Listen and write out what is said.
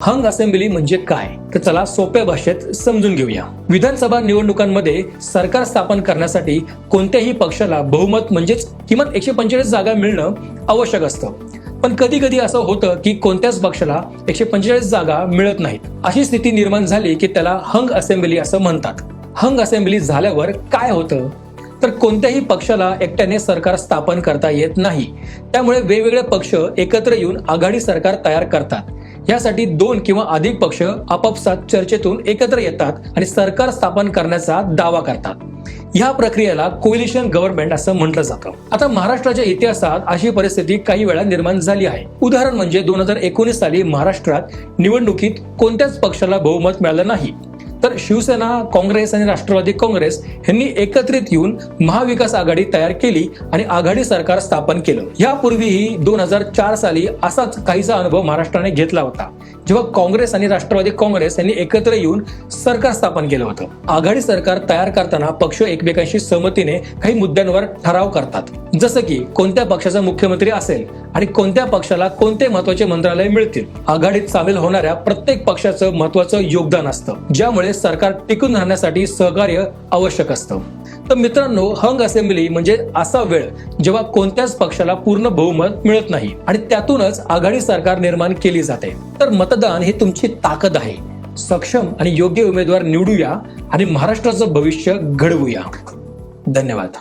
हंग assembly म्हणजे काय, तर चला सोप्या भाषेत समजून घेऊया. विधानसभा निवडणुकांमध्ये सरकार स्थापन करण्यासाठी कोणत्याही पक्षाला बहुमत म्हणजेच किमान 145 जागा मिळणं आवश्यक असतं. पण कधी कधी असं होतं की कोणत्याच पक्षाला 145 जागा मिळत नाहीत. अशी स्थिती निर्माण झाली की त्याला हंग असेंब्ली असं म्हणतात. हंग असेंब्ली झाल्यावर काय होतं, तर कोणत्याही पक्षाला एकट्याने सरकार स्थापन करता येत नाही. त्यामुळे वेगवेगळे पक्ष एकत्र येऊन आघाडी सरकार तयार करतात. यासाठी 2 किंवा अधिक पक्ष आपापसात चर्चेतून एकत्र येतात आणि सरकार स्थापन करण्याचा दावा करतात. या प्रक्रियेला कोलिशन गव्हर्नमेंट असं म्हटलं जातं. आता महाराष्ट्राच्या इतिहासात अशी परिस्थिती काही वेळा निर्माण झाली आहे. उदाहरण म्हणजे 2019 साली महाराष्ट्रात निवडणुकीत कोणत्याच पक्षाला बहुमत मिळालं नाही, तर शिवसेना, काँग्रेस आणि राष्ट्रवादी काँग्रेस यांनी एकत्रित येऊन महाविकास आघाडी तयार केली आणि आघाडी सरकार स्थापन केलं. यापूर्वीही 2004 साली असाच काहीसा अनुभव महाराष्ट्राने घेतला होता, जेव्हा काँग्रेस आणि राष्ट्रवादी काँग्रेस यांनी एकत्र येऊन सरकार स्थापन केलं होतं. आघाडी सरकार तयार करताना पक्ष एकमेकांशी सहमतीने काही मुद्द्यांवर ठराव करतात, जसं की कोणत्या पक्षाचा मुख्यमंत्री असेल आणि कोणत्या पक्षाला कोणते महत्वाचे मंत्रालय मिळतील. आघाडीत सामील होणाऱ्या प्रत्येक पक्षाचं महत्वाचं योगदान असतं, ज्यामुळे सरकार टिकून राहण्यासाठी सहकार्य आवश्यक असतं. तर मित्रांनो, हंग असेंब्ली म्हणजे असा वेळ जेव्हा कोणत्याच पक्षाला पूर्ण बहुमत मिळत नाही आणि त्यातूनच आघाडी सरकार निर्माण केली जाते. तर मतदान ही तुमची ताकद आहे. सक्षम आणि योग्य उमेदवार निवडूया आणि महाराष्ट्राचं भविष्य घडवूया. धन्यवाद.